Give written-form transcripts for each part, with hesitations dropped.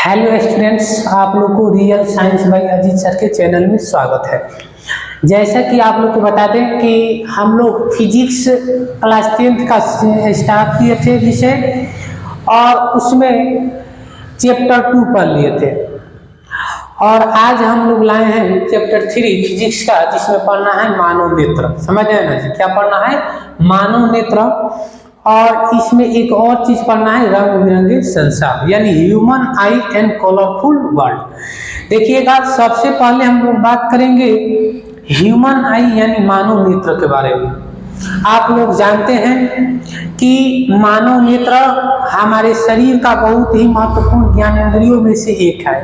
Hello students, आप लोग को real science by Ajit sir के चैनल में स्वागत है। जैसा कि आप लोग को बता दें कि हम लोग फिजिक्स क्लास 10th का स्टार्ट किए थे विषय, और उसमें चैप्टर 2 पढ़ लिए थे। और आज हम लोग लाए हैं चैप्टर 3 फिजिक्स का, जिसमें पढ़ना है मानव नेत्र। समझ आए ना जी, क्या पढ़ना है? मानव नेत्र। और इसमें एक और चीज पढ़ना है, रंग बिरंगे संसार, यानी human I and colourful world. देखिएगा, सबसे पहले हम लोग बात करेंगे ह्यूमन आई यानी मानव नेत्र के बारे में। आप लोग जानते हैं कि मानव नेत्र हमारे शरीर का बहुत ही महत्वपूर्ण ज्ञानेंद्रियों में से एक है।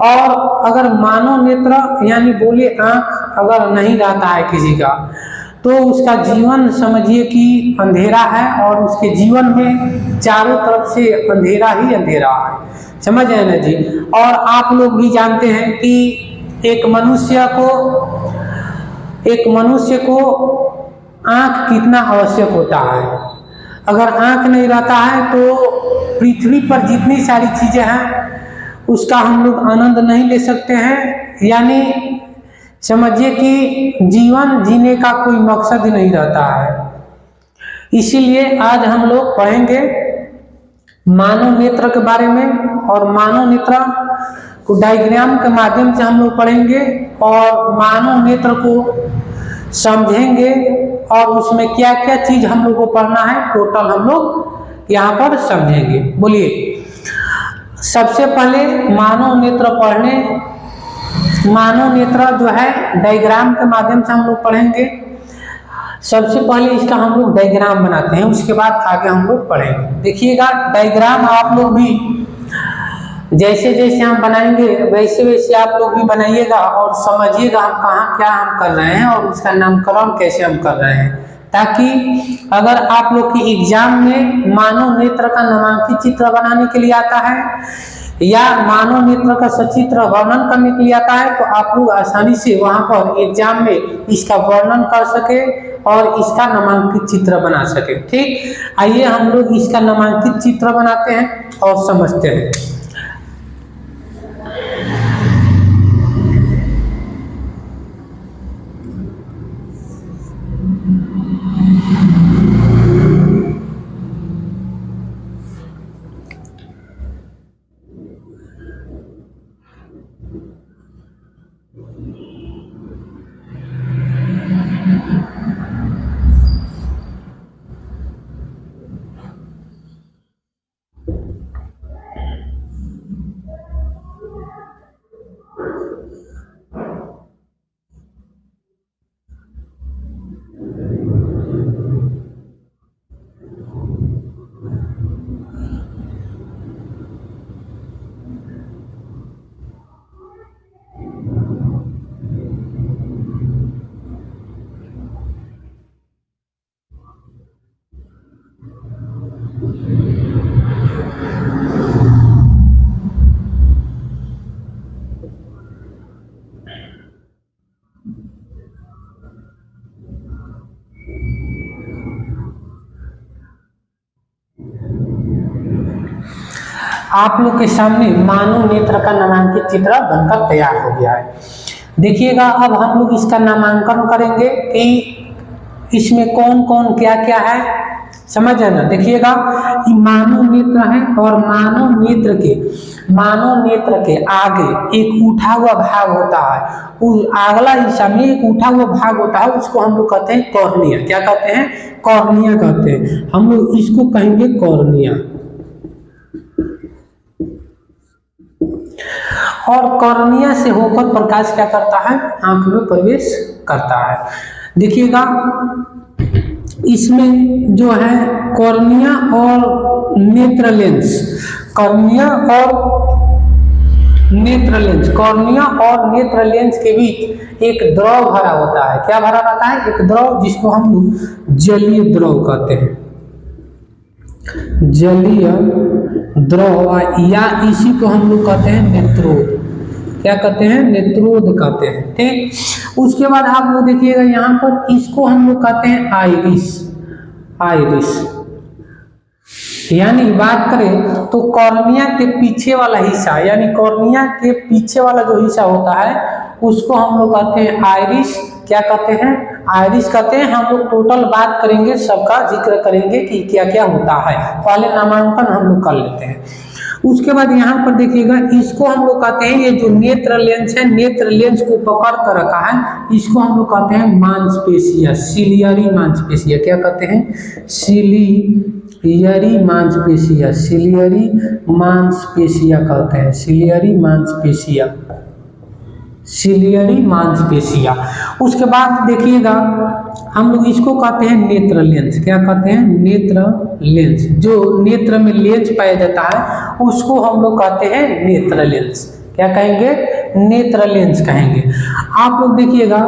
और अगर मानव नेत्र यानी बोले आंख अगर नहीं रहता है किसी का, तो उसका जीवन समझिए कि अंधेरा है, और उसके जीवन में चारों तरफ से अंधेरा ही अंधेरा है। समझ आए ना जी। और आप लोग भी जानते हैं कि एक मनुष्य को आंख कितना आवश्यक होता है। अगर आंख नहीं रहता है तो पृथ्वी पर जितनी सारी चीजें हैं उसका हम लोग आनंद नहीं ले सकते हैं। यानी समझिए कि जीवन जीने का कोई मकसद ही नहीं रहता है। इसीलिए आज हम लोग पढ़ेंगे मानव नेत्र के बारे में, और मानव नेत्र को डायग्राम के माध्यम से हम लोग पढ़ेंगे और मानव नेत्र को समझेंगे, और उसमें क्या क्या चीज हम लोग को पढ़ना है टोटल हम लोग यहाँ पर समझेंगे। बोलिए, सबसे पहले मानव नेत्र जो है डायग्राम के माध्यम से हम लोग पढ़ेंगे। सबसे पहले इसका हम लोग डायग्राम बनाते हैं, उसके बाद आगे हम लोग पढ़ेंगे। देखिएगा, डायग्राम आप लोग भी जैसे जैसे हम बनाएंगे वैसे वैसे आप लोग भी बनाइएगा, और समझिएगा हम कहाँ क्या हम कर रहे हैं और उसका नामकरण कैसे हम कर रहे हैं, ताकि अगर आप लोग की एग्जाम में मानव नेत्र का नामांकित चित्र बनाने के लिए आता है या मानव नेत्र का सचित्र वर्णन करने के लिए आता है, तो आप लोग आसानी से वहां पर एग्जाम में इसका वर्णन कर सके और इसका नामांकित चित्र बना सके। ठीक, आइए हम लोग इसका नामांकित चित्र बनाते हैं और समझते हैं। आप लोग के सामने मानव नेत्र का नामांकित चित्र बनकर तैयार हो गया है। देखिएगा, अब हम लोग इसका नामांकन करेंगे कि इसमें कौन कौन क्या क्या है। समझ है ना। देखिएगा, ये मानव नेत्र है, और मानव नेत्र के आगे एक उठा हुआ भाग होता है। उस अगला हिस्सा में एक उठा हुआ भाग होता है, उसको हम लोग कहते हैं कॉर्निया। क्या कहते हैं? कॉर्निया कहते हैं। हम लोग इसको कहेंगे कॉर्निया। और कॉर्निया से होकर प्रकाश क्या करता है? आंख में प्रवेश करता है। देखिएगा, इसमें जो है कॉर्निया और नेत्र लेंस, कॉर्निया और नेत्र लेंस के बीच एक द्रव भरा होता है। क्या भरा रहता है? एक द्रव, जिसको हम लोग जलीय द्रव कहते हैं, जलीय द्रव, या इसी को हम लोग कहते हैं नेत्रोद। क्या कहते हैं? नेत्रोद कहते हैं। ठीक, उसके बाद आप लोग देखिएगा यहाँ पर, इसको हम लोग कहते हैं आइरिस। यानी बात करें तो कॉर्निया के पीछे वाला हिस्सा, यानी कॉर्निया के पीछे वाला जो हिस्सा होता है उसको हम लोग कहते हैं आइरिस। क्या कहते हैं? आइरिस कहते हैं। हम लोग टोटल बात करेंगे, सबका जिक्र करेंगे कि क्या क्या होता है। पहले नामांकन हम लोग कर लेते हैं, उसके बाद यहाँ पर देखिएगा, इसको हम लोग कहते हैं, ये जो नेत्र लेंस है, नेत्र लेंस को पकड़ कर रखा है, इसको हम लोग कहते हैं मांसपेशिया, सिलियरी मांसपेशिया। क्या कहते हैं? सिलियरी मांसपेशिया, सिलियरी मांसपेशिया कहते हैं, सिलियरी मांसपेशिया, सिलियरी मांसपेशिया। उसके बाद देखिएगा, हम लोग इसको कहते हैं नेत्र लेंस। क्या कहते हैं? नेत्र लेंस। जो नेत्र में लेंस पाया जाता है उसको हम लोग कहते हैं नेत्र लेंस। क्या कहेंगे? नेत्र लेंस कहेंगे। आप लोग देखिएगा,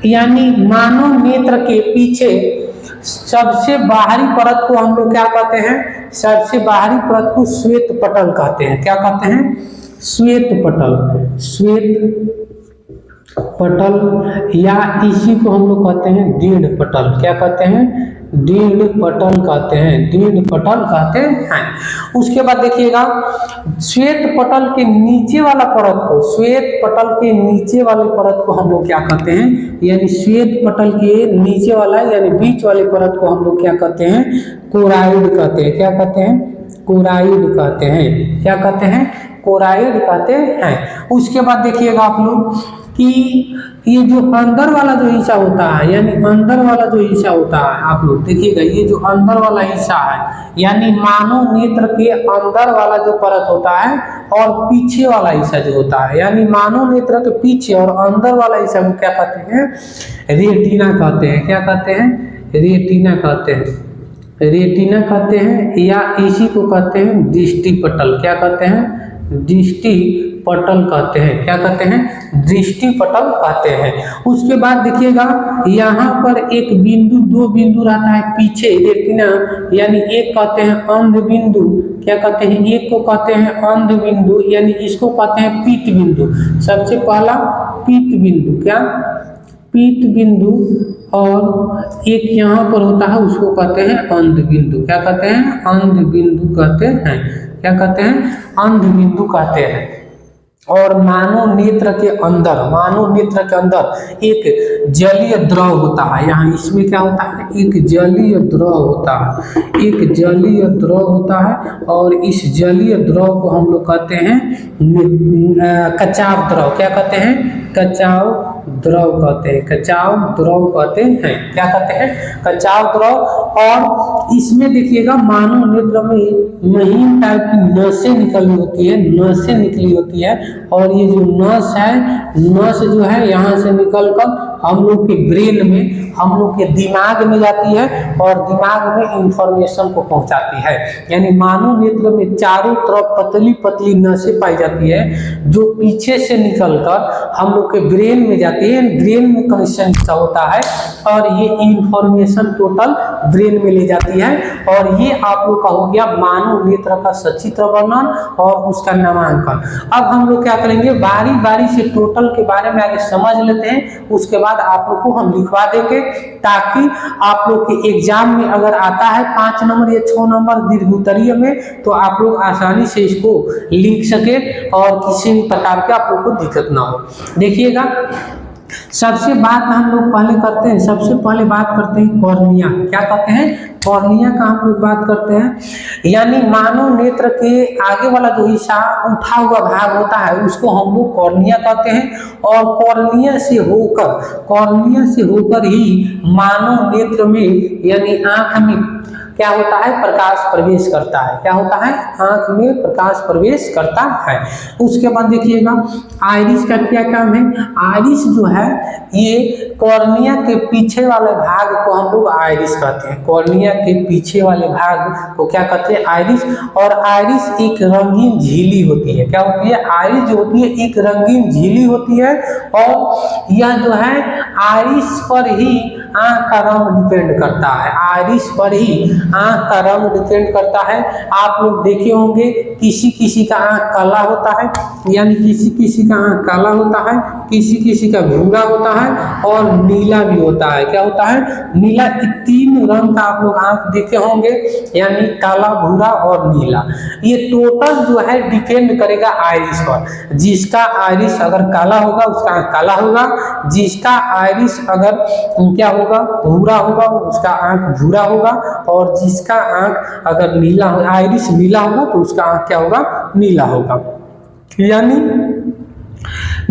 यानी मानव नेत्र के पीछे सबसे बाहरी परत को हम लोग क्या कहते हैं? सबसे बाहरी परत को श्वेत पटल कहते हैं। क्या कहते हैं? श्वेत पटल, श्वेत पटल, या इसी को हम लोग कहते हैं दीढ़ पटल। क्या कहते हैं? दीढ़ पटल कहते हैं, दीढ़ पटल कहते हैं। उसके बाद देखिएगा, श्वेत पटल के नीचे वाला परत को, श्वेत पटल के नीचे वाले परत को हम लोग क्या कहते हैं? यानी श्वेत पटल के नीचे वाला यानी बीच वाले परत को हम लोग क्या कहते हैं? कोराइड कहते हैं। क्या कहते हैं? कोराइड कहते हैं। क्या कहते हैं? कोराइड कहते हैं। उसके बाद देखिएगा आप लोग कि ये जो अंदर वाला जो हिस्सा होता है, यानी अंदर वाला जो हिस्सा होता है, आप लोग देखिएगा, ये जो अंदर वाला हिस्सा है, यानी मानव नेत्र के अंदर वाला जो परत होता है और पीछे वाला हिस्सा जो होता है, यानी मानव नेत्र के पीछे और अंदर वाला हिस्सा को क्या कहते हैं? रेटिना कहते हैं। क्या कहते हैं? रेटिना कहते हैं, रेटिना कहते हैं, या इसी को कहते हैं दृष्टि पटल। क्या कहते हैं? दृष्टि पटल कहते हैं। क्या कहते हैं? दृष्टि पटल कहते हैं। उसके बाद देखिएगा, यहाँ पर एक बिंदु, दो बिंदु रहता है पीछे रेटिना, यानी एक कहते हैं अंध बिंदु। क्या कहते हैं? एक को कहते हैं अंध बिंदु, यानी इसको कहते हैं पीत बिंदु। सबसे पहला पीत बिंदु, क्या? पीत बिंदु, और एक यहाँ पर होता है उसको कहते हैं अंध बिंदु। क्या कहते हैं? अंध बिंदु कहते हैं। क्या कहते हैं? अंध बिंदु कहते हैं। और मानव नेत्र के अंदर, मानव नेत्र के अंदर एक जलीय द्रव होता है। यहाँ इसमें क्या होता है? एक जलीय द्रव होता है, एक जलीय द्रव होता है, और इस जलीय द्रव को हम लोग कहते हैं कचाव द्रव। क्या कहते हैं? कचाव द्रव कहते हैं, कचाव द्रव कहते हैं। क्या कहते हैं? कचाव द्रव। और इसमें देखिएगा, मानव नेत्र में महीन टाइप की नसें निकली होती है, नसें निकली होती है, और ये जो नस है, नस जो है यहाँ से निकलकर हम लोग के ब्रेन में, हम लोग के दिमाग में जाती है, और दिमाग में इंफॉर्मेशन को पहुंचाती है। यानी मानव नेत्र में चारों तरफ पतली पतली नसें पाई जाती है, जो पीछे से निकलकर हम लोग के ब्रेन में जाती है। ब्रेन में कनेक्शन होता है, और ये इंफॉर्मेशन टोटल ब्रेन में ले जाती है। और ये आप लोग का हो गया मानव नेत्र का सचित्र वर्णन और उसका नामांकन। अब हम लोग क्या करेंगे, बारी बारी से टोटल के बारे में आगे समझ लेते हैं, उसके बाद आप लोग को हम लिखवा देंगे, ताकि आप लोग के एग्जाम में अगर आता है 5 नंबर या 6 नंबर दीर्घोत्तरीय में, तो आप लोग आसानी से इसको लिख सके और किसी भी प्रकार के आप लोग को दिक्कत ना हो। देखिएगा, सबसे बात हम लोग पहले करते हैं, सबसे पहले बात करते हैं कॉर्निया। क्या कहते हैं? कॉर्निया का हम लोग बात करते हैं। यानी मानव नेत्र के आगे वाला जो हिस्सा उठा हुआ भाग होता है उसको हम लोग कॉर्निया कहते हैं। और कॉर्निया से होकर ही मानव नेत्र में यानी आंख में क्या होता है? प्रकाश प्रवेश करता है। क्या होता है? आंख में प्रकाश प्रवेश करता है। उसके बाद देखिएगा, आइरिस का क्या काम है? आइरिस जो है, ये कॉर्निया के पीछे वाले भाग को हम लोग आइरिस कहते हैं। कॉर्निया के पीछे वाले भाग को क्या कहते हैं? आइरिस। और आइरिस एक रंगीन झिल्ली होती है। क्या होती है? आइरिस जो होती है एक रंगीन झिल्ली होती है, और यह जो है आइरिस पर ही आंख का रंग डिपेंड करता है। आइरिस पर ही आँख का रंग डिपेंड करता है। आप लोग देखे होंगे किसी किसी का आँख काला होता है, यानी किसी किसी का आँख काला होता है, किसी किसी का भूरा होता है और नीला भी होता है। क्या होता है? नीला। 3 रंग का आप लोग आँख देखे होंगे, यानी काला, भूरा और नीला। ये टोटल जो है डिपेंड करेगा आइरिस पर। जिसका आइरिस अगर काला होगा उसका आँख काला होगा, जिसका आइरिस अगर क्या होगा, भूरा होगा, उसका आँख भूरा होगा, और जिसका आँख अगर नीला हो, आइरिस नीला होगा तो उसका आँख क्या होगा, नीला होगा। यानी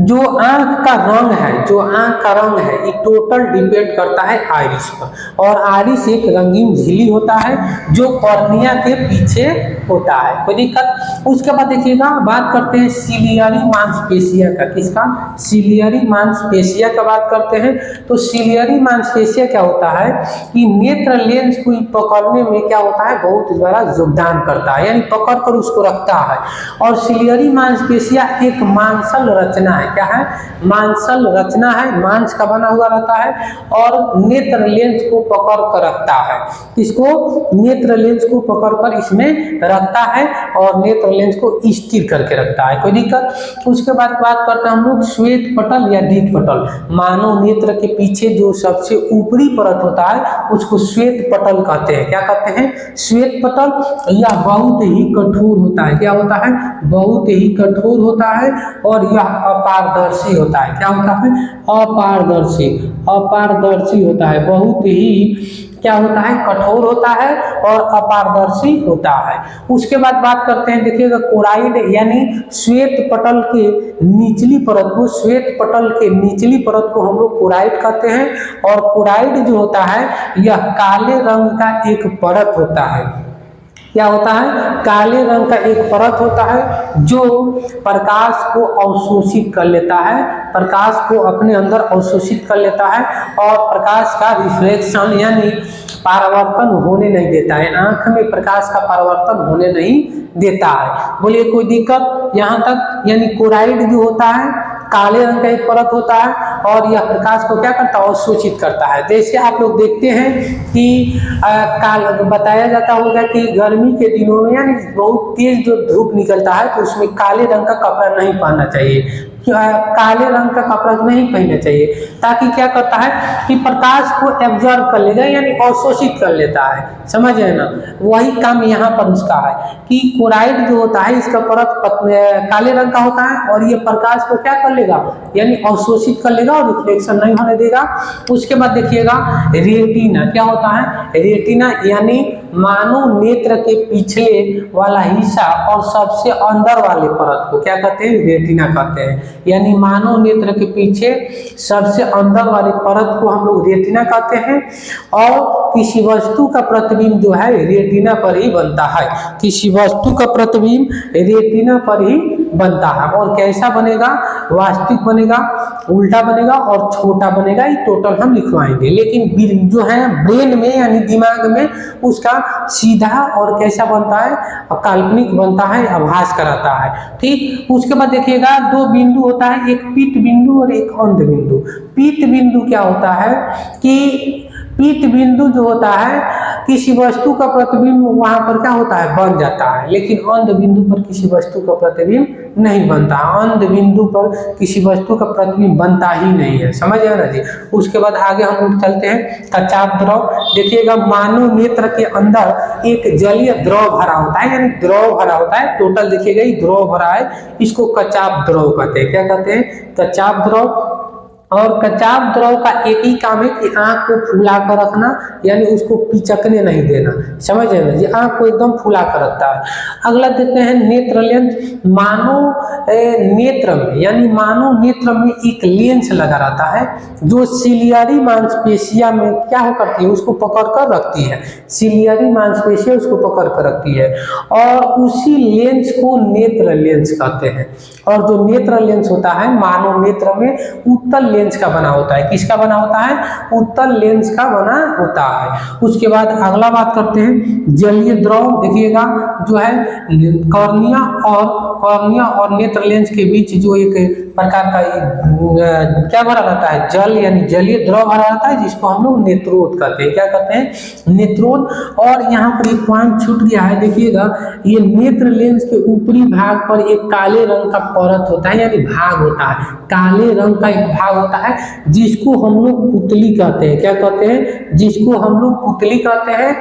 जो आँख का रंग है, जो आँख का रंग है ये टोटल डिपेंड करता है आइरिस पर। और आइरिस एक रंगीन झिल्ली होता है जो कॉर्निया के पीछे होता है। कोई दिक्कत? उसके बाद देखिएगा, बात करते हैं सिलियरी मांसपेशिया का। किसका? सिलियरी मांसपेशिया का बात करते हैं। तो सिलियरी मांसपेशिया क्या होता है कि नेत्र लेंस को पकड़ने में क्या होता है, बहुत बड़ा योगदान करता है, यानी पकड़ कर उसको रखता है। और सिलियरी मांसपेशिया एक मांसल रचना है। क्या है? मांसल रचना है, मांस का बना हुआ रहता है और नेत्र लेंस को पकड़ कर रखता है। इसको नेत्र लेंस को पकड़कर इसमें रखता है और नेत्र लेंस को स्थिर करके रखता है। कोई दिक्कत? उसके बाद बात करते हैं हम लोग श्वेत पटल या दीप पटल। मानव नेत्र के पीछे जो सबसे ऊपरी परत होता है उसको श्वेत पटल कहते हैं। क्या कहते हैं? श्वेत पटल। यह बहुत ही कठोर होता है। क्या होता है? बहुत ही कठोर होता है और यह अपारदर्शी होता है। क्या होता है? अपारदर्शी। अपारदर्शी होता है, बहुत ही क्या होता है, कठोर होता है और अपारदर्शी होता है। उसके बाद बात करते हैं, देखिएगा कोराइड यानी श्वेत पटल के निचली परत को, श्वेत पटल के निचली परत को हम लोग कोराइड कहते हैं। और कोराइड जो होता है यह काले रंग का एक परत होता है। क्या होता है? काले रंग का एक परत होता है जो प्रकाश को अवशोषित कर लेता है, प्रकाश को अपने अंदर अवशोषित कर लेता है और प्रकाश का रिफ्लेक्शन यानी परावर्तन होने नहीं देता है। आंख में प्रकाश का परावर्तन होने नहीं देता है। बोलिए कोई दिक्कत यहाँ तक? यानी कोराइड जो होता है काले रंग का एक परत होता है और यह प्रकाश को क्या करता है, अवशोषित करता है। जैसे आप लोग देखते हैं कि बताया जाता होगा कि गर्मी के दिनों में यानी बहुत तेज जो धूप निकलता है तो उसमें काले रंग का कपड़ा नहीं पहनना चाहिए। काले रंग का कपड़ा नहीं पहनना चाहिए, ताकि क्या करता है कि प्रकाश को एब्जॉर्ब कर लेगा, यानी अवशोषित कर लेता है। समझ रहे ना? वही काम यहाँ पर उसका है कि कोराइड जो होता है इसका परत काले रंग का होता है और ये प्रकाश को क्या कर लेगा, यानी अवशोषित कर लेगा और रिफ्लेक्शन नहीं होने देगा। उसके बाद देखिएगा रेटिना। क्या होता है? रेटिना यानी मानव नेत्र के पिछले वाला हिस्सा और सबसे अंदर वाले परत को क्या कहते हैं, रेटिना कहते हैं। यानी मानव नेत्र के पीछे सबसे अंदर वाले परत को हम लोग रेटिना कहते हैं। और किसी वस्तु का प्रतिबिंब जो है रेटिना पर ही बनता है, किसी वस्तु का प्रतिबिंब रेटिना पर ही बनता है। और कैसा बनेगा, वास्तविक बनेगा, उल्टा बनेगा और छोटा बनेगा, ये टोटल हम लिखवाएंगे। लेकिन जो है ब्रेन में यानी दिमाग में उसका सीधा और कैसा बनता है, काल्पनिक बनता है, आभास कराता है। ठीक। उसके बाद देखिएगा 2 बिंदु होता है, एक पीत बिंदु और एक अंध बिंदु। पीत बिंदु क्या होता है कि पीत बिंदु जो होता है किसी वस्तु का प्रतिबिंब वहां पर क्या होता है, बन जाता है, लेकिन अंध बिंदु पर किसी वस्तु का प्रतिबिंब नहीं बनता। अंध बिंदु पर किसी वस्तु का प्रतिबिंब बनता ही नहीं है। समझ आया ना जी? उसके बाद आगे हम लोग चलते हैं कच्चाप द्रव। देखिएगा मानव नेत्र के अंदर एक जलीय द्रव भरा होता है, यानी द्रव भरा होता है। टोटल देखिएगा ये द्रव भरा है, इसको कच्चाप द्रव कहते हैं। क्या कहते हैं? कच्चाप द्रव। और कच्चाप द्रव का एक ही काम है कि आंख को फुला कर रखना, यानी उसको पिचकने नहीं देना। समझ रहे हैं जी? आंख को एकदम फुला कर रखता है। अगला देखते हैं नेत्र लेंस। मानव नेत्र में यानी मानव नेत्र में एक लेंस लगा रहता है जो सिलियरी मांसपेशिया में क्या हो करती है, उसको पकड़ कर रखती है। सिलियरी मांसपेशिया उसको पकड़ कर रखती है और उसी लेंस को नेत्र लेंस कहते हैं। और जो नेत्र लेंस होता है मानव नेत्र में उत्तल लेंस का बना होता है। किसका बना होता है? उत्तल लेंस का बना होता है। उसके बाद अगला बात करते हैं जलीय द्रव। देखिएगा जो है कॉर्निया और नेत्र लेंस के बीच जो एक प्रकार का क्या भरा रहता है? जल यानी जलीय द्रव भरा रहता है, जिसको हम लोग नेत्रोद कहते हैं। क्या कहते हैं? नेत्रोद। और यहाँ पर एक पॉइंट छूट गया है, देखिएगा ये नेत्र लेंस के ऊपरी भाग पर एक काले रंग का परत होता है, यानी भाग होता है, काले रंग का एक भाग होता है, जिसको हम लोग पुतली कहते हैं। क्या कहते हैं? जिसको हम लोग पुतली कहते हैं।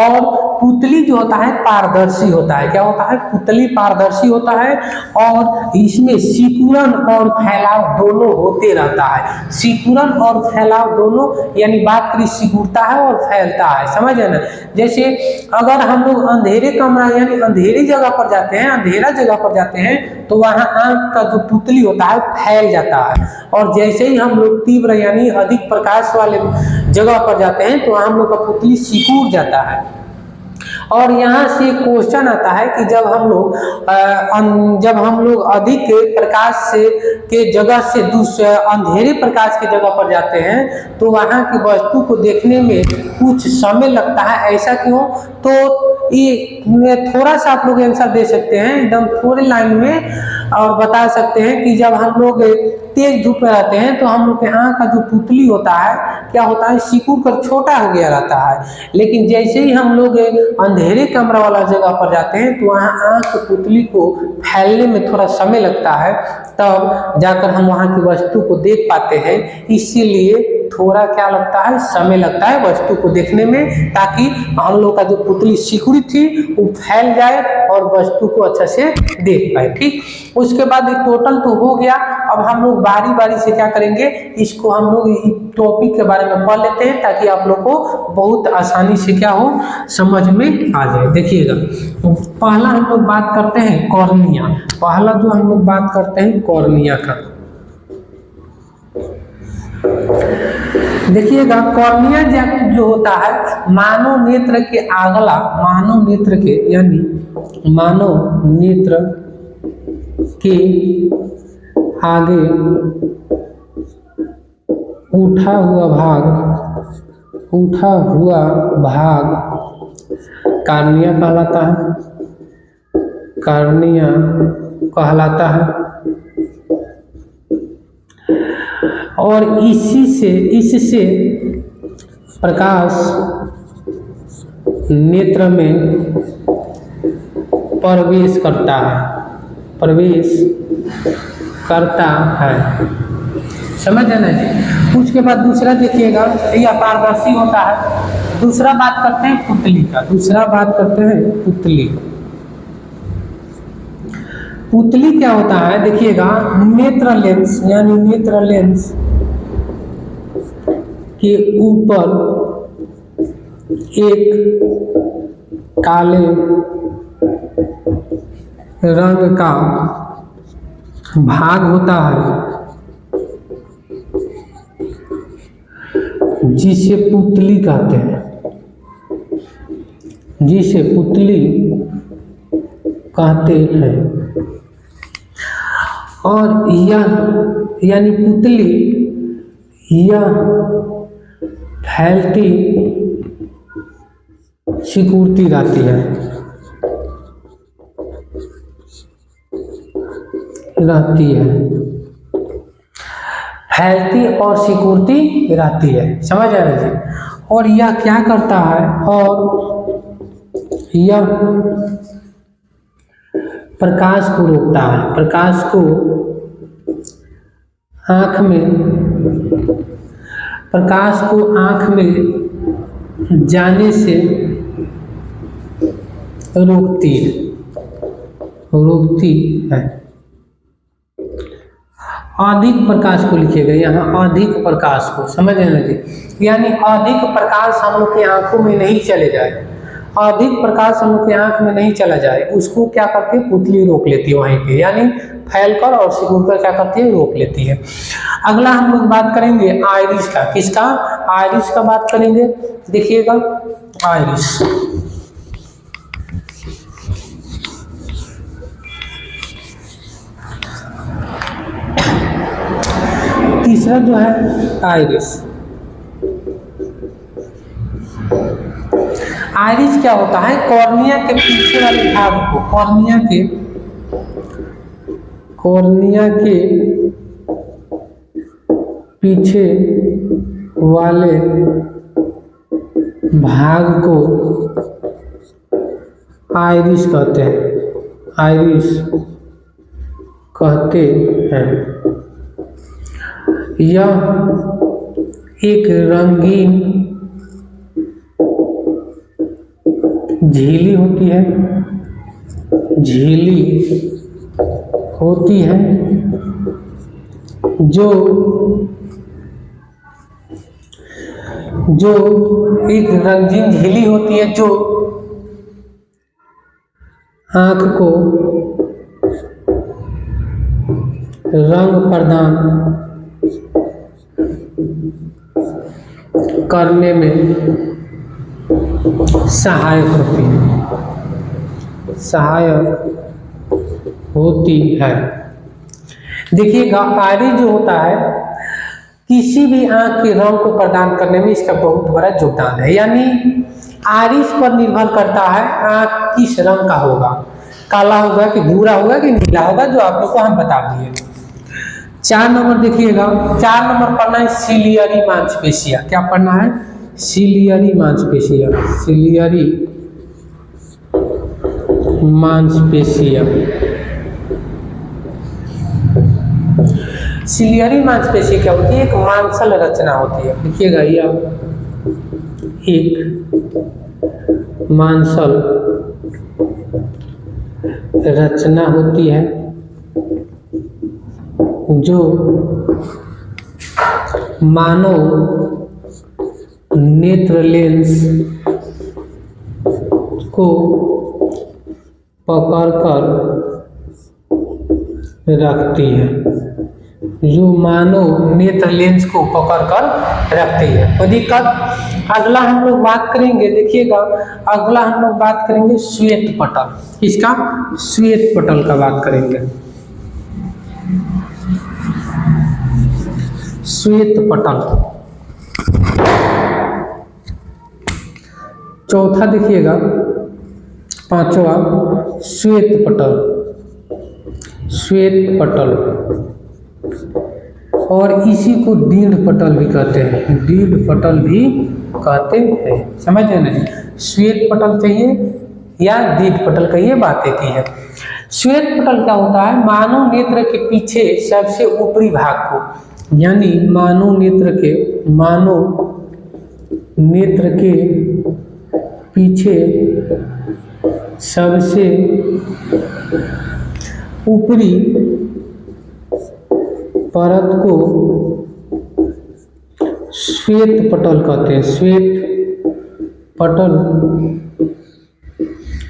और पुतली जो होता है पारदर्शी होता है। क्या होता है? पुतली पारदर्शी होता है और इसमें सिकुड़न और फैलाव दोनों होते रहता है। सिकुड़न और फैलाव दोनों, यानी बात करें सिकुड़ता है और फैलता है, समझ है ना। जैसे अगर हम लोग अंधेरे कमरा यानी अंधेरी जगह पर जाते हैं, अंधेरा जगह पर जाते हैं, तो वहाँ आंख का जो पुतली होता है फैल जाता है। और जैसे ही हम लोग तीव्र यानी अधिक प्रकाश वाले जगह पर जाते हैं, तो हम लोग का पुतली सिकुड़ जाता है। और यहाँ से क्वेश्चन आता है कि जब हम लोग अधिक प्रकाश से के जगह से दूसरे अंधेरे प्रकाश की जगह पर जाते हैं, तो वहाँ की वस्तु को देखने में कुछ समय लगता है। ऐसा क्यों? तो ये थोड़ा सा आप लोग आंसर दे सकते हैं एकदम थोड़ी लाइन में, और बता सकते हैं कि जब हम लोग तेज धूप में रहते हैं, तो हम लोग के आँख का जो पुतली होता है क्या होता है? सिकुड़ कर छोटा हो गया रहता है। लेकिन जैसे ही हम लोग अंधेरे कमरा वाला जगह पर जाते हैं, तो वहाँ आँख की पुतली को फैलने में थोड़ा समय लगता है, तब जाकर हम वहाँ की वस्तु को देख पाते हैं। इसीलिए थोड़ा क्या लगता है? समय लगता है वस्तु को देखने में, ताकि हम लोग का जो पुतली सिकुड़ी थी वो फैल जाए और वस्तु को अच्छा से देख पाए। ठीक, उसके बाद टोटल तो हो गया। अब हम लोग बारी बारी से क्या करेंगे, इसको हम लोग टॉपिक के बारे में पढ़ लेते हैं, ताकि आप लोग को बहुत आसानी से क्या हो, समझ में आ जाए। देखिएगा, पहला हम लोग बात करते हैं कॉर्निया। पहला जो हम लोग बात करते हैं कॉर्निया का। देखिएगा, कॉर्निया जो होता है मानव नेत्र के अगला, मानव नेत्र के यानी मानव नेत्र के आगे उठा हुआ भाग कॉर्निया कहलाता है। कॉर्निया कहलाता है। और इससे प्रकाश नेत्र में प्रवेश करता है। समझ है ना जी। उसके बाद दूसरा देखिएगा, यह पारदर्शी होता है। दूसरा बात करते हैं पुतली का। पुतली क्या होता है? देखिएगा, नेत्र लेंस के ऊपर एक काले रंग का भाग होता है, जिसे पुतली कहते हैं। और यह यानी पुतली यह फैलती सिकुड़ती रहती है। फैलती और सिकुड़ती रहती है। समझ आ रही है। और यह क्या करता है? और यह प्रकाश को रोकता है। प्रकाश को आँख में जाने से रोकती है। अधिक प्रकाश को लिखिएगा यहाँ, अधिक प्रकाश को। समझ रहे हैं जी। यानी अधिक प्रकाश हम लोग की आंखों में नहीं चले जाए, अधिक प्रकाश हम लोग की आंख में नहीं चला जाए, उसको क्या करती है? पुतली रोक लेती है वहीं पे, यानी फैलकर और सिकुड़कर क्या करती है? रोक लेती है। अगला हम लोग बात करेंगे आइरिस का। किसका? आइरिस का बात करेंगे। देखिएगा, आइरिस तीसरा जो है आइरिस। आइरिस क्या होता है, कॉर्निया के पीछे वाले भाग को, कॉर्निया के पीछे वाले भाग को आइरिस कहते हैं, आइरिस कहते हैं। यह एक रंगीन झिल्ली होती है, जो एक रंगीन झिल्ली होती है जो आँख को रंग प्रदान करने में सहायक होती है। देखिएगा आइरिस जो होता है किसी भी आँख के रंग को प्रदान करने में इसका बहुत बड़ा योगदान है। यानी आइरिस पर निर्भर करता है आँख किस रंग का होगा, काला होगा कि भूरा होगा कि नीला होगा, जो आप लोग को हम बता दिए। 4 नंबर देखिएगा, 4 नंबर पढ़ना है सिलियरी मांसपेशिया। क्या पढ़ना है, सिलियरी मांसपेशिया, सिलियरी मांसपेशिया। सिलियरी मांसपेशी क्या होती है, एक मांसल रचना होती है। देखिएगा यह एक मांसल रचना होती है जो मानव नेत्र लेंस को पकड़कर रखती है, जो मानव नेत्र लेंस को पकड़कर रखती है। कोई दिक्कत। अगला हम लोग बात करेंगे, देखिएगा अगला हम लोग बात करेंगे श्वेत पटल। इसका श्वेत पटल का बात करेंगे। श्वेत पटल। चौथा देखिएगा, 5वां श्वेत पटल, श्वेत पटल, और इसी को दीढ़ पटल भी कहते हैं, दीढ़ पटल भी कहते हैं। समझ रहे ना, श्वेत पटल कहिए या दीढ़ पटल कहिए, बात एक ही है। श्वेत पटल क्या होता है, मानव नेत्र के पीछे सबसे ऊपरी भाग को, यानी मानव नेत्र के पीछे सबसे ऊपरी परत को श्वेत पटल कहते हैं, श्वेत पटल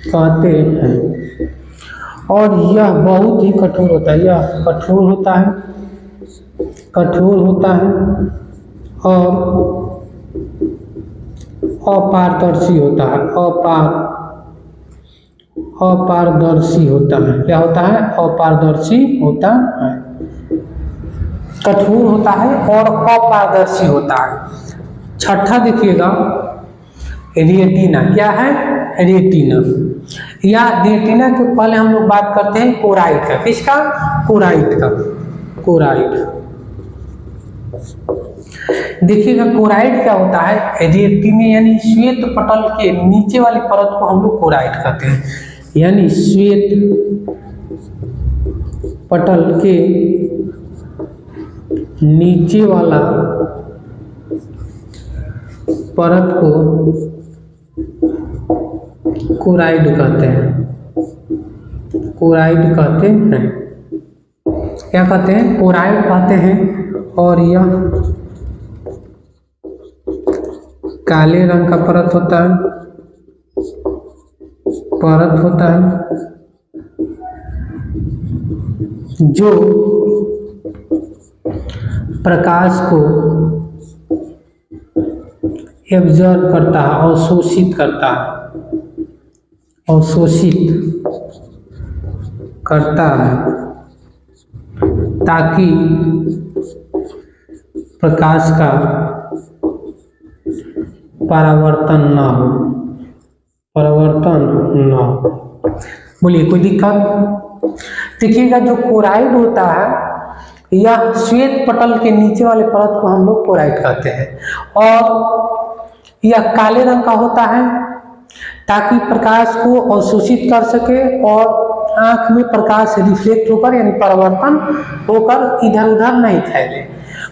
कहते हैं। और यह बहुत ही कठोर होता है, यह कठोर होता है और अपारदर्शी होता है, अपारदर्शी होता है। क्या होता है, अपारदर्शी होता है, कठोर होता है और अपारदर्शी होता है। छठा देखिएगा रेटिना। क्या है, रेटिना, या रेटिना के पहले हम लोग बात करते हैं कोराइड का। किसका, कोराइड का, कोराइड। देखिएगा कोराइड क्या होता है, रेटिना यानी श्वेत पटल के नीचे वाली परत को हम लोग कोराइड कहते हैं। यानी श्वेत पटल के नीचे वाला परत को कोराइड कहते हैं, कोराइड कहते हैं। क्या कहते हैं, कोराइड कहते हैं। और यह काले रंग का परत होता है, जो प्रकाश को एब्जॉर्ब करता है, अवशोषित करता है, ताकि प्रकाश का परावर्तन न हो, परावर्तन न हो। बोलिए कोई दिक्कत? देखिएगा जो कोराइड होता है यह श्वेत पटल के नीचे वाले परत को हम लोग कोराइड कहते हैं और यह काले रंग का होता है ताकि प्रकाश को अवशोषित कर सके और आंख में प्रकाश रिफ्लेक्ट होकर यानी परावर्तन होकर इधर उधर नहीं फैले।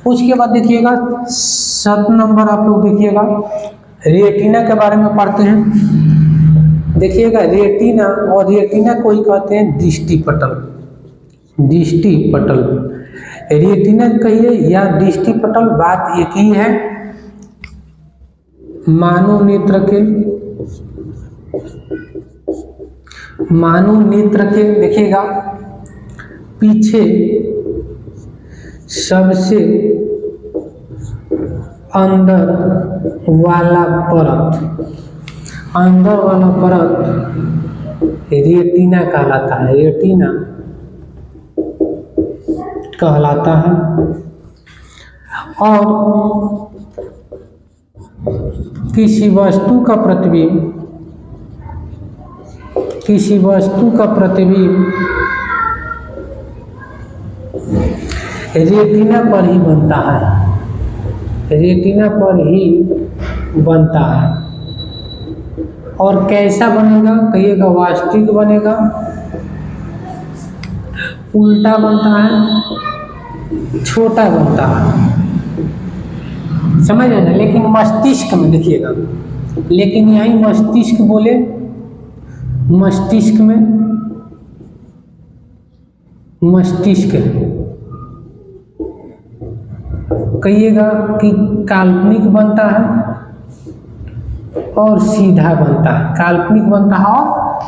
उसके बाद देखिएगा 7 नंबर आप लोग देखिएगा रेटिना के बारे में पढ़ते हैं। देखिएगा रेटिना और रेटिना को ही कहते हैं दृष्टि पटल, दृष्टि पटल। रेटिना कहिए या दृष्टि पटल बात एक ही है। मानव नेत्र के देखिएगा पीछे सबसे अंदर वाला परत रेटिना कहलाता है, रेटिना कहलाता है। और किसी वस्तु का प्रतिबिंब रेटिना पर ही बनता है, रेटिना पर ही बनता है। और कैसा बनेगा कहिएगा? वास्तविक बनेगा, उल्टा बनता है, छोटा बनता है, समझ रहे ना? लेकिन मस्तिष्क में देखिएगा, लेकिन यही मस्तिष्क बोले, मस्तिष्क में मस्तिष्क कहिएगा कि काल्पनिक बनता है और सीधा बनता है, काल्पनिक बनता है और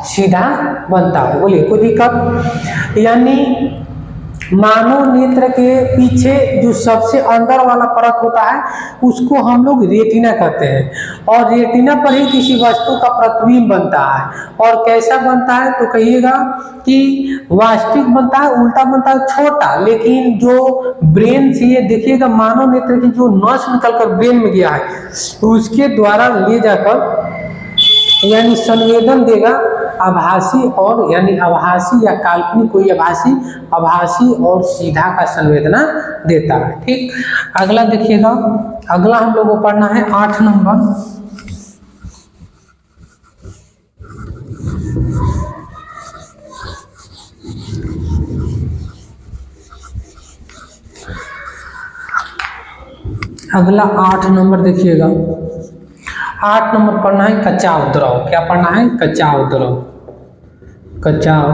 सीधा बनता है। बोलिए कोई दिक्कत? यानी मानव नेत्र के पीछे जो सबसे अंदर वाला परत होता है उसको हम लोग रेटिना कहते हैं और रेटिना पर ही किसी वस्तु का प्रतिबिंब बनता है। और कैसा बनता है तो कहिएगा कि वास्तविक बनता है, उल्टा बनता है, छोटा। लेकिन जो ब्रेन से ये देखिएगा मानव नेत्र की जो नस निकलकर ब्रेन में गया है उसके द्वारा ले जाकर यानी संवेदन देगा आभासी और यानी आभासी या काल्पनिक कोई आभासी और सीधा का संवेदना देता है। ठीक, अगला देखिएगा, अगला हम लोगों को पढ़ना है 8 नंबर। अगला 8 नंबर देखिएगा, 8 नंबर पढ़ना है कचाव द्रव। क्या पढ़ना है? कचाव द्रव, कचाव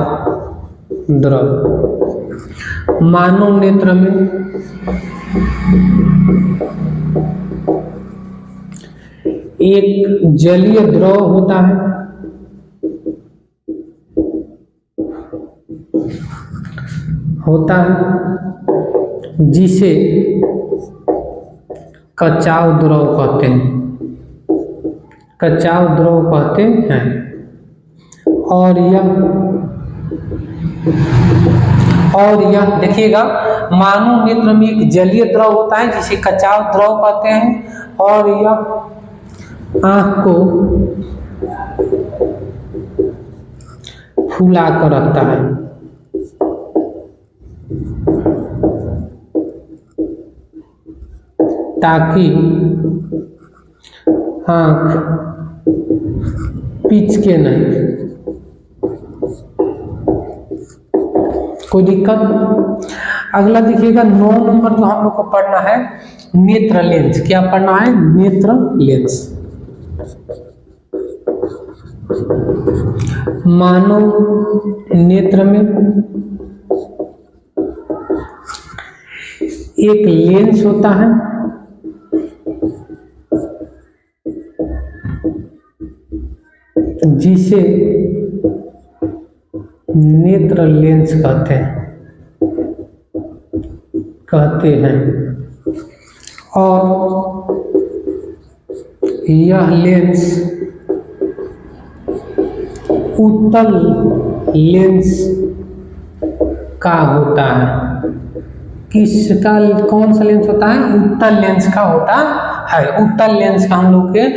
द्रव। मानव नेत्र में एक जलीय द्रव होता है, जिसे कचाव द्रव कहते हैं, कचाव द्रव कहते हैं। और यह देखिएगा मानव नेत्र में एक जलीय द्रव होता है जिसे कचाव द्रव कहते हैं और यह आँख को फुला कर रखता है, ताकि आँख पिचके नहीं। कोई दिक्कत? अगला देखिएगा 9 नंबर जो हम लोग को पढ़ना है नेत्र लेंस। क्या पढ़ना है? नेत्र लेंस। मानव नेत्र में एक लेंस होता है जिसे नेत्र लेंस कहते हैं और यह लेंस उत्तल लेंस का होता है, किसका कौन सा लेंस होता है? उत्तल लेंस का होता है। उत्तल लेंस का हम लोग के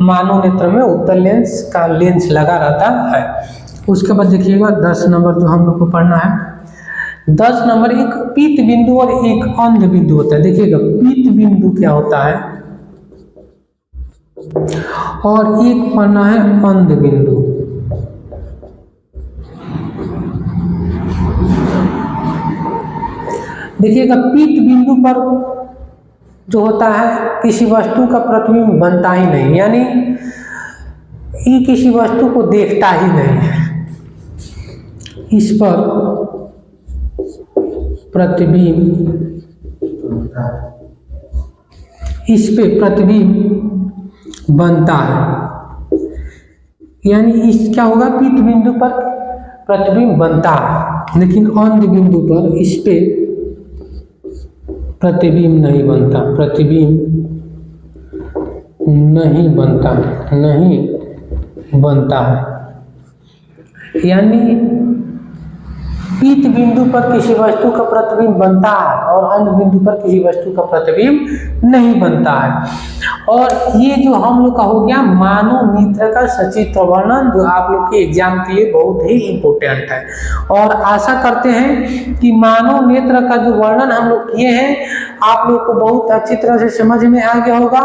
मानव नेत्र में उत्तल लेंस का लेंस लगा रहता है। उसके बाद देखिएगा 10 नंबर जो हम लोग को पढ़ना है। 10 नंबर एक पीत बिंदु और एक अंध बिंदु होता है। देखिएगा पीत बिंदु क्या होता है और एक पढ़ना है अंध बिंदु। देखिएगा पीत बिंदु पर जो होता है किसी वस्तु का प्रतिबिंब बनता ही नहीं, यानी ये किसी वस्तु को देखता ही नहीं है। इस पर प्रतिबिंब, इस पे प्रतिबिंब बनता है, यानी इस क्या होगा पीत बिंदु पर प्रतिबिंब बनता है, लेकिन अंध बिंदु पर इस पे प्रतिबिंब नहीं बनता, प्रतिबिंब नहीं बनता, नहीं बनता है। यानी पीत बिंदु पर किसी वस्तु का प्रतिबिंब बनता है और अंध बिंदु पर किसी वस्तु का प्रतिबिंब नहीं बनता है। और ये जो हम लोग का हो गया मानव नेत्र का सचित्र वर्णन, जो आप लोग के एग्जाम के लिए बहुत ही इम्पोर्टेंट है। और आशा करते हैं कि मानव नेत्र का जो वर्णन हम लोग किए हैं आप लोग को बहुत अच्छी तरह से समझ में आ गया होगा।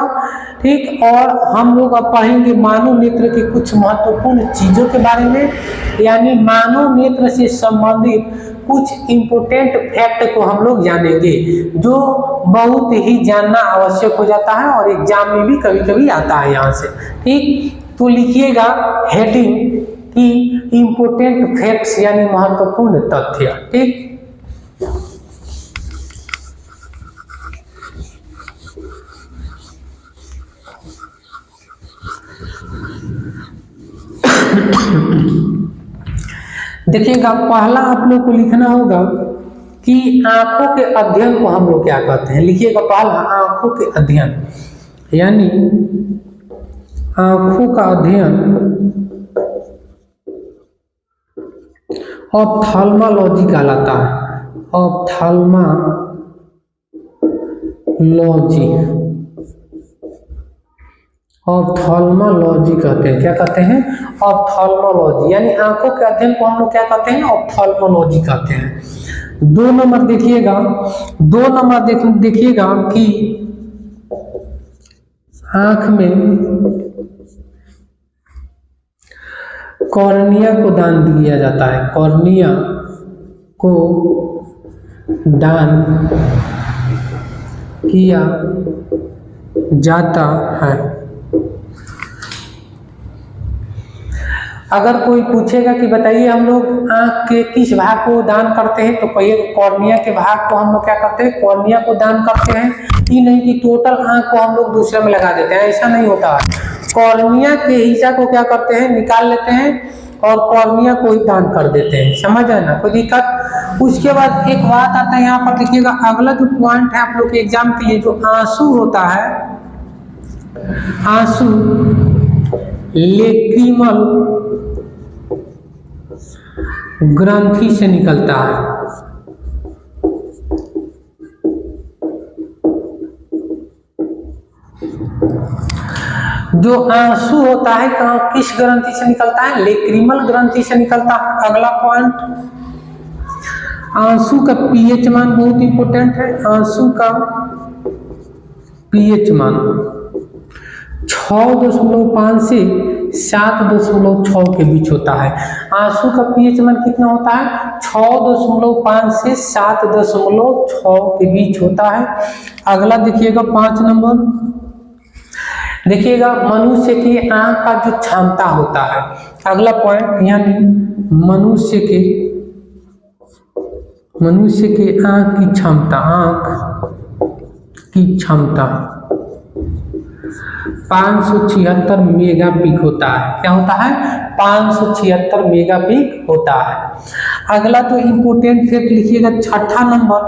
ठीक, और हम लोग अब पढ़ेंगे मानव नेत्र की कुछ महत्वपूर्ण चीजों के बारे में, यानी मानव नेत्र से संबंधित कुछ इम्पोर्टेंट फैक्ट को हम लोग जानेंगे, जो बहुत ही जानना आवश्यक हो जाता है और एग्जाम में भी कभी कभी आता है यहाँ से। ठीक, तो लिखिएगा हेडिंग की इम्पोर्टेंट फैक्ट्स यानी महत्वपूर्ण तथ्य। ठीक, देखिएगा पहला आप लोग को लिखना होगा कि आंखों के अध्ययन को हम लोग क्या कहते हैं। लिखिएगा पहला आंखों के अध्ययन, यानी आंखों का अध्ययन ऑप्थाल्मोलॉजी कहलाता है। ऑप्थाल्मोलॉजी, ऑप्थाल्मोलॉजी कहते हैं। क्या कहते हैं? ऑप्थाल्मोलॉजी, यानी आंखों के अध्ययन को हम लोग क्या कहते हैं? ऑप्थाल्मोलॉजी कहते हैं। 2 नंबर देखिएगा, 2 नंबर देखिएगा कि आंख में कॉर्निया को दान दिया जाता है। कॉर्निया को दान किया जाता है। अगर कोई पूछेगा कि बताइए हम लोग आँख के किस भाग को दान करते हैं, तो पहले कॉर्निया के भाग को हम लोग क्या करते हैं? कॉर्निया को दान करते हैं। ये नहीं कि टोटल आँख को हम लोग दूसरे में लगा देते हैं, ऐसा नहीं होता है। कॉर्निया के हिस्सा को क्या करते हैं? निकाल लेते हैं और कॉर्निया को ही दान कर देते हैं। समझ आए ना, कोई दिक्कत? उसके बाद एक बात आता है यहाँ पर देखिएगा, अगला जो पॉइंट है आप लोग के एग्जाम के लिए, जो आंसू होता है, आंसू लेक्रिमल ग्रंथि से निकलता है। जो आंसू होता है किस ग्रंथि से निकलता है? लेक्रिमल ग्रंथि से निकलता है। अगला पॉइंट, आंसू का पीएच मान बहुत इंपॉर्टेंट है। आंसू का पीएच मान 6.5 से 7.6 के बीच होता है। आंसू का पीएच मान कितना होता है? 6.5 से 7.6 के बीच होता है। अगला देखिएगा 5 नंबर, देखिएगा मनुष्य की आंख का जो क्षमता होता है। अगला पॉइंट, यानी मनुष्य के आंख की क्षमता, आंख की क्षमता 576 मेगापिक होता है। क्या होता है? 576 मेगापिक होता है। अगला तो इम्पोर्टेंट फैक्ट लिखिएगा 6ठा नंबर,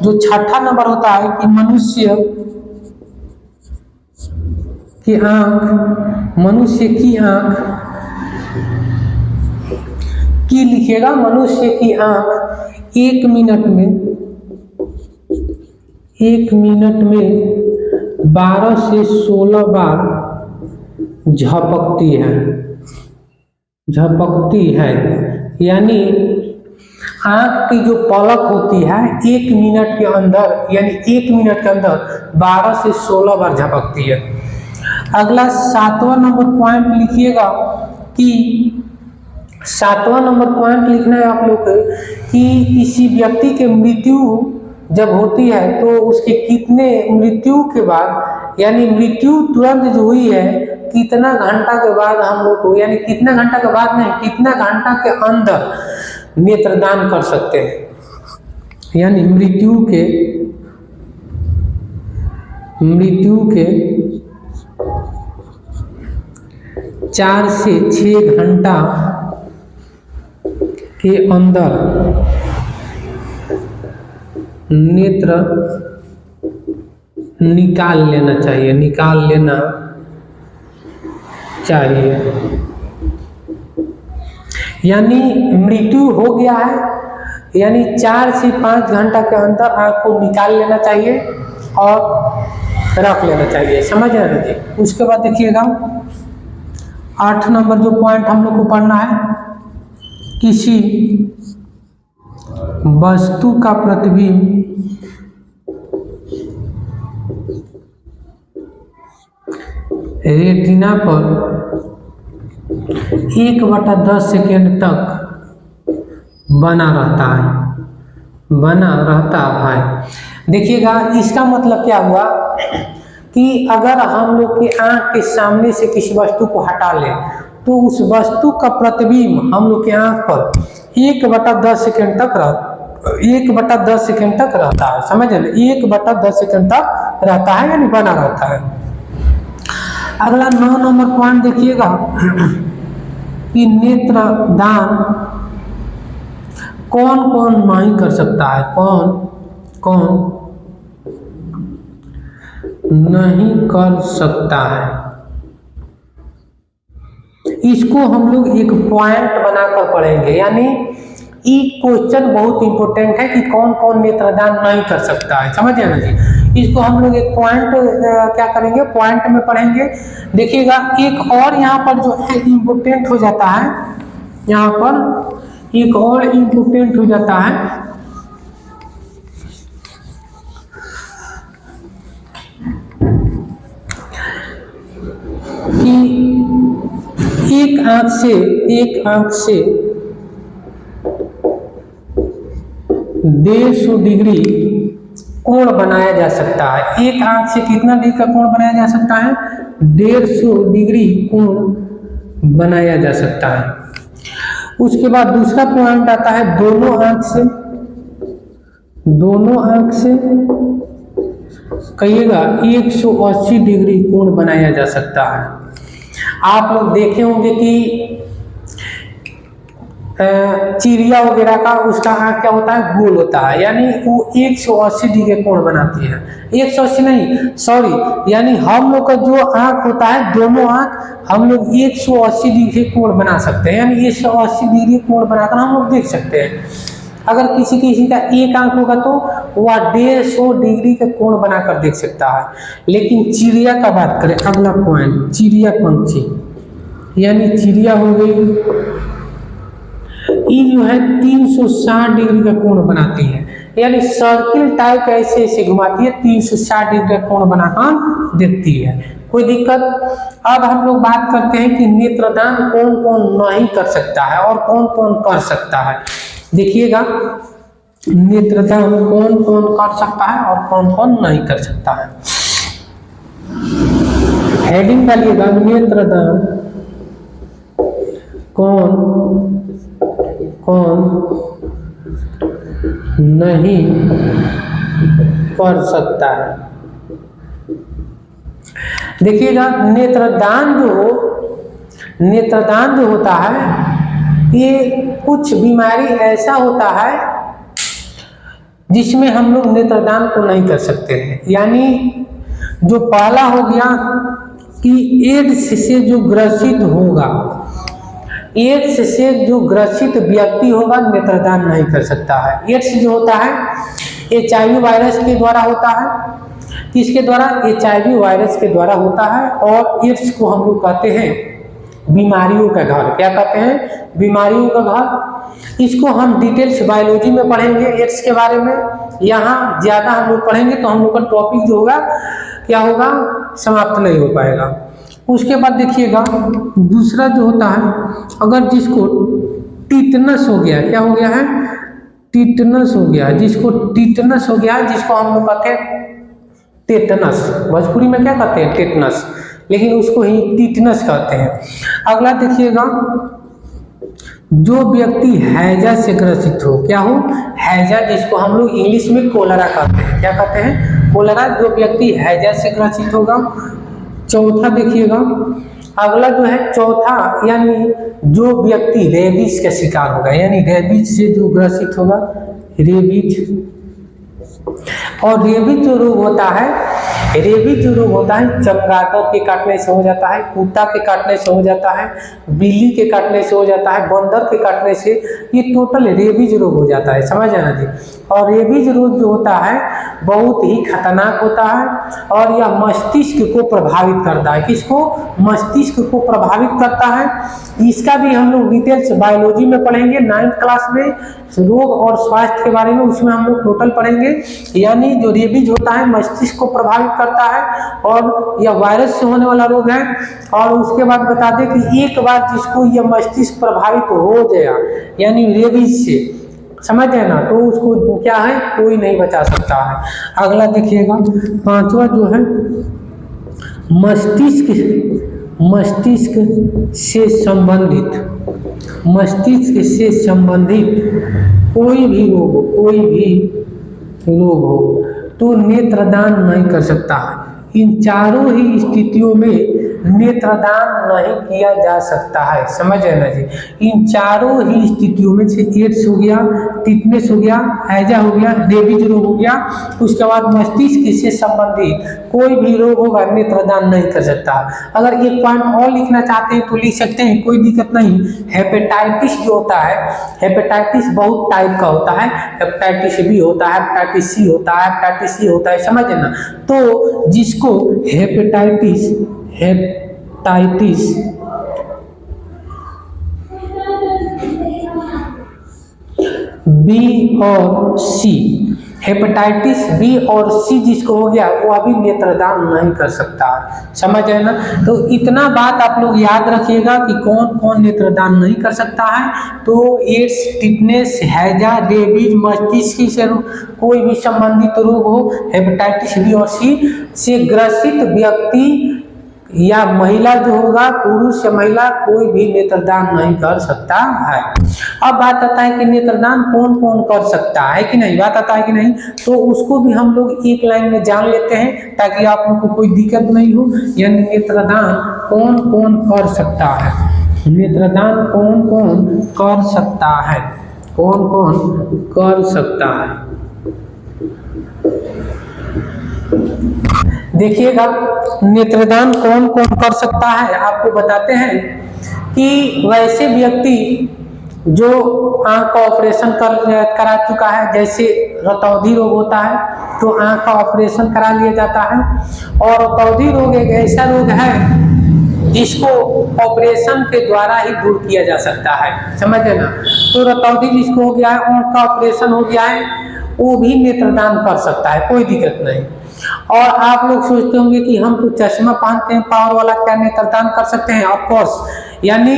जो 6ठा नंबर होता है कि मनुष्य की आंख की लिखिएगा, मनुष्य की आंख 1 मिनट में 1 मिनट में 12 से 16 बार झपकती है। यानी आँख की जो पलक होती है 1 मिनट के अंदर, यानी 1 मिनट के अंदर 12 से 16 बार झपकती है। अगला 7वां नंबर पॉइंट लिखिएगा कि 7वां नंबर पॉइंट लिखना है आप लोग को कि किसी व्यक्ति के मृत्यु जब होती है तो उसके कितने मृत्यु के बाद, यानी मृत्यु तुरंत जो हुई है कितना घंटा के बाद हम लोग को, यानी कितना घंटा के बाद नहीं, कितना घंटा के अंदर नेत्रदान कर सकते हैं। यानी मृत्यु के 4 से 6 घंटा के अंदर नेत्र निकाल लेना चाहिए। यानी मृत्यु हो गया है, यानी 4 से 5 घंटा के अंदर आँख को निकाल लेना चाहिए और रख लेना चाहिए। समझ रहे हैं जी। उसके बाद देखिएगा 8 नंबर जो पॉइंट हम लोग को पढ़ना है, किसी वस्तु का प्रतिबिंब रेटिना पर 1/10 सेकेंड तक बना रहता है। देखिएगा इसका मतलब क्या हुआ कि अगर हम लोग की आँख के सामने से किसी वस्तु को हटा लें तो उस वस्तु का प्रतिबिंब हम लोग की आँख पर 1/10 सेकेंड तक रहता है। समझ रहे, 1/10 सेकेंड तक रहता है, यानी बना रहता है। अगला 9 नंबर पॉइंट देखिएगा कि नेत्रदान कौन कौन नहीं कर सकता है, कौन नहीं कर सकता है। इसको हम लोग एक पॉइंट बनाकर पढ़ेंगे। यानी ये क्वेश्चन बहुत इंपॉर्टेंट है कि कौन कौन नेत्रदान नहीं कर सकता है। समझिए ना जी। इसको हम लोग एक पॉइंट क्या करेंगे, पॉइंट में पढ़ेंगे। देखिएगा एक और यहाँ पर जो है इम्पोर्टेंट हो जाता है, यहाँ पर एक और इम्पोर्टेंट हो जाता है कि एक आंख से 150 डिग्री कोण बनाया जा सकता है। एक आंख से कितना डिग्री का कोण बनाया जा सकता है? 150 डिग्री कोण बनाया जा सकता है। उसके बाद दूसरा पॉइंट आता है दोनों आंख से कहिएगा 180 डिग्री कोण बनाया जा सकता है। आप लोग देखे होंगे कि चिड़िया वगैरह का उसका आँख क्या होता है, गोल होता है, यानी वो 180 डिग्री कोण बनाती है। 180 नहीं, सॉरी, यानी हम लोग का जो आँख होता है, दोनों आँख हम लोग 180 डिग्री कोण बना सकते हैं। यानी 180 डिग्री कोण बनाकर हम लोग देख सकते हैं। अगर किसी का एक आँख होगा तो वह 150 डिग्री का कोण बनाकर देख सकता है। लेकिन चिड़िया का बात करें, अगला पॉइंट, चिड़िया पंछी, यानी चिड़िया हो गई, ये जो है 360 डिग्री का कोण बनाती है। यानी सर्किल टाइप ऐसे घुमाती है, 360 डिग्री का कोण बनाकर देखती है। कोई दिक्कत? अब हम लोग बात करते हैं कि नेत्रदान कौन कौन नहीं कर सकता है और कौन कौन कर सकता है। देखिएगा नेत्रदान कौन कौन कर सकता है और कौन कौन नहीं कर सकता है। हेडिंग डालिएगा, नेत्रदान कौन नहीं कर सकता है। देखिएगा नेत्रदान जो होता है, ये कुछ बीमारी ऐसा होता है जिसमें हम लोग नेत्रदान को नहीं कर सकते हैं। यानी जो पहला हो गया कि एड्स से जो ग्रसित होगा, एड्स से जो ग्रसित व्यक्ति होगा नेत्रदान नहीं कर सकता है। एड्स जो होता है HIV वायरस के द्वारा होता है। किसके द्वारा? HIV वायरस के द्वारा होता है। और एड्स को हम लोग कहते हैं बीमारियों का घर। क्या कहते हैं? बीमारियों का घर। इसको हम डिटेल्स बायोलॉजी में पढ़ेंगे एड्स के बारे में। यहाँ ज़्यादा हम लोग पढ़ेंगे तो हम लोग का टॉपिक जो होगा क्या होगा, समाप्त नहीं हो पाएगा। उसके बाद देखिएगा दूसरा जो होता है, अगर जिसको टिटनस हो गया, क्या हो गया है? टिटनस हो गया। जिसको टिटनस हो गया, जिसको हम लोग कहते हैं टेटनस, भोजपुरी में क्या कहते हैं? टेटनस, लेकिन उसको ही टिटनस कहते हैं। अगला देखिएगा, जो व्यक्ति हैजा से ग्रसित हो, क्या हो? हैजा, जिसको हम लोग इंग्लिश में कोलरा कहते हैं। क्या कहते हैं? कोलरा। जो व्यक्ति हैजा से ग्रसित होगा। चौथा देखिएगा, अगला जो है चौथा, यानी जो व्यक्ति रेबीज का शिकार होगा, यानी रेबीज से जो ग्रसित होगा, रेबीज। और रेबीज जो रोग होता है, रेबीज जो रोग होता है चमगादड़ के काटने से हो जाता है, कुत्ता के काटने से हो जाता है, बिल्ली के काटने से हो जाता है, बंदर के काटने से, ये टोटल रेबीज रोग हो जाता है। समझ आना जी। और रेबीज रोग जो होता है बहुत ही खतरनाक होता है और यह मस्तिष्क को प्रभावित करता है। किसको? मस्तिष्क को प्रभावित करता है। इसका भी हम लोग डिटेल्स बायोलॉजी में पढ़ेंगे 9th क्लास में, रोग और स्वास्थ्य के बारे में, उसमें हम लोग टोटल पढ़ेंगे। यानी जो रेबीज होता है मस्तिष्क को प्रभावित करता है और यह वायरस से होने वाला रोग है। और उसके बाद बता दें कि एक बार जिसको यह मस्तिष्क प्रभावित हो गया, यानी रेबीज से, समझ गए ना, तो उसको क्या है, कोई नहीं बचा सकता है। अगला देखिएगा, पांचवा जो है मस्तिष्क से संबंधित, मस्तिष्क से संबंधित कोई भी रोग हो, कोई भी रोग हो तो नेत्रदान नहीं कर सकता है। इन चारों ही स्थितियों में नेत्रदान नहीं किया जा सकता है। समझ है ना जी। इन चारों ही स्थितियों में से एड्स हो गया, टिटनेस हो गया, हैजा हो गया, रेबीज रोग हो गया, उसके बाद मस्तिष्क से संबंधित कोई भी रोग होगा नेत्रदान नहीं कर सकता। अगर एक पॉइंट और लिखना चाहते हैं तो लिख सकते हैं, कोई दिक्कत नहीं। हेपेटाइटिस जो होता है, हेपेटाइटिस बहुत टाइप का होता है। हेपेटाइटिस बी होता है, हेपेटाइटिस सी होता है, हेपेटाइटिस सी होता है, समझ ना। तो जिसको हेपेटाइटिस बी और सी, हेपेटाइटिस बी और सी जिसको हो गया वो अभी नेत्रदान नहीं कर सकता। समझ है ना। तो इतना बात आप लोग याद रखिएगा कि कौन कौन नेत्रदान नहीं कर सकता है। तो एड्स, टिटनेस, हैजा, रेबीज, मस्तिष्क से कोई भी संबंधित रोग हो, हेपेटाइटिस बी और सी से ग्रसित व्यक्ति या महिला जो होगा, पुरुष या महिला, कोई भी नेत्रदान नहीं कर सकता है। अब बात आता है कि नेत्रदान कौन कौन कर सकता है कि नहीं, बात आता है कि नहीं, तो उसको भी हम लोग एक लाइन में जान लेते हैं ताकि आप लोग को कोई दिक्कत नहीं हो। यानी नेत्रदान कौन कौन कर सकता है, नेत्रदान कौन कौन कर सकता है, कौन कौन कर सकता है। देखिएगा नेत्रदान कौन कौन कर सकता है, आपको बताते हैं कि वैसे व्यक्ति जो आंख का ऑपरेशन करा चुका है, जैसे रतौंधी रोग होता है तो आंख का ऑपरेशन करा लिया जाता है। और रतौंधी रोग एक ऐसा रोग है जिसको ऑपरेशन के द्वारा ही दूर किया जा सकता है। समझ ना। तो रतौंधी जिसको हो गया है, आंख का ऑपरेशन हो गया है, वो भी नेत्रदान कर सकता है, कोई दिक्कत नहीं। और आप लोग सोचते होंगे कि हम तो चश्मा पहनते हैं पावर वाला, क्या नेत्रदान कर सकते हैं? ऑफ कोर्स, यानी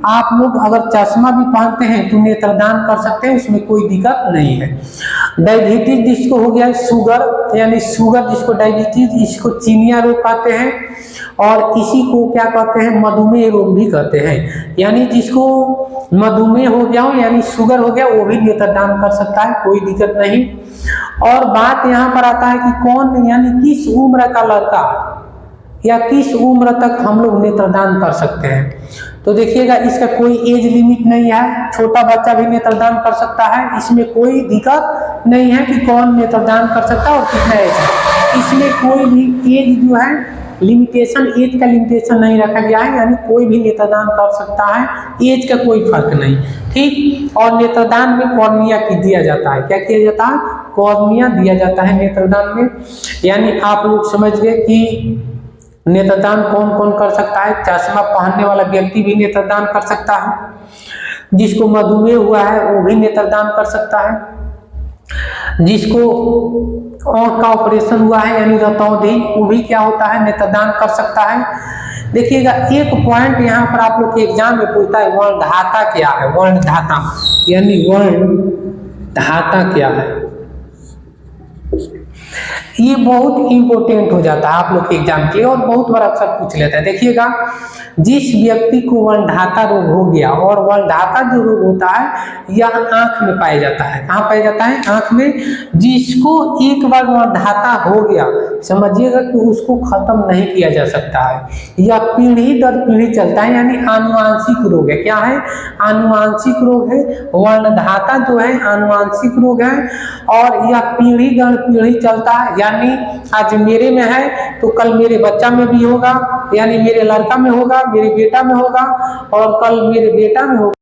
आप लोग अगर चश्मा भी पहनते हैं तो नेत्रदान कर सकते हैं, उसमें कोई दिक्कत नहीं है। डायबिटीज जिसको हो गया है, शुगर, यानी शुगर जिसको डायबिटीज, इसको चीनिया रोग कहते हैं। और इसी को क्या कहते हैं, मधुमेह रोग भी कहते हैं। यानी जिसको मधुमेह हो गया हो, यानी शुगर हो गया, वो भी नेत्रदान कर सकता है, कोई दिक्कत नहीं। और बात यहाँ पर आता है कि कौन, यानी किस उम्र का लड़का या किस उम्र तक हम लोग नेत्रदान कर सकते हैं। तो देखिएगा इसका कोई एज लिमिट नहीं है, छोटा बच्चा भी नेत्रदान कर सकता है, इसमें कोई दिक्कत नहीं है कि कौन नेत्रदान कर सकता है और कितना एज है। इसमें कोई भी एज जो है लिमिटेशन, एज का लिमिटेशन नहीं रखा गया है, यानी कोई भी नेत्रदान कर सकता है, एज का कोई फर्क नहीं, ठीक। और नेत्रदान में कॉर्निया की दिया जाता है, क्या किया जाता है, कॉर्निया दिया जाता है नेत्रदान में। यानी आप लोग समझ गए कि नेत्रदान कौन कौन कर सकता है। चश्मा पहनने वाला व्यक्ति भी नेत्रदान कर सकता है, जिसको मधुमेह हुआ है वो भी नेत्रदान कर सकता है, जिसको आँख का ऑपरेशन हुआ है यानी रतौंधी, वो भी क्या होता है, नेत्रदान कर सकता है। देखिएगा एक पॉइंट यहाँ पर आप लोग के एग्जाम में पूछता है, वर्णधाता क्या है, वर्णधाता यानी वर्णधाता क्या है, ये बहुत इंपॉर्टेंट हो जाता है आप लोग के एग्जाम के लिए और बहुत बार अक्सर पूछ लेता है। देखिएगा जिस व्यक्ति को वर्णधाता रोग हो गया, और वर्णधाता जो रोग होता है यह आंख में पाया जाता है, कहाँ पाया जाता है, आंख में। जिसको एक बार वर्णधाता हो गया समझिएगा कि उसको खत्म नहीं किया जा सकता है, यह पीढ़ी दर पीढ़ी चलता है, यानी आनुवांशिक रोग है। क्या है, आनुवांशिक रोग है। वर्णधाता जो है आनुवांशिक रोग है और यह पीढ़ी दर पीढ़ी चलता है, यानी आज मेरे में है तो कल मेरे बच्चा में भी होगा, यानी मेरे लड़का में होगा, मेरे बेटा में होगा और कल मेरे बेटा में होगा।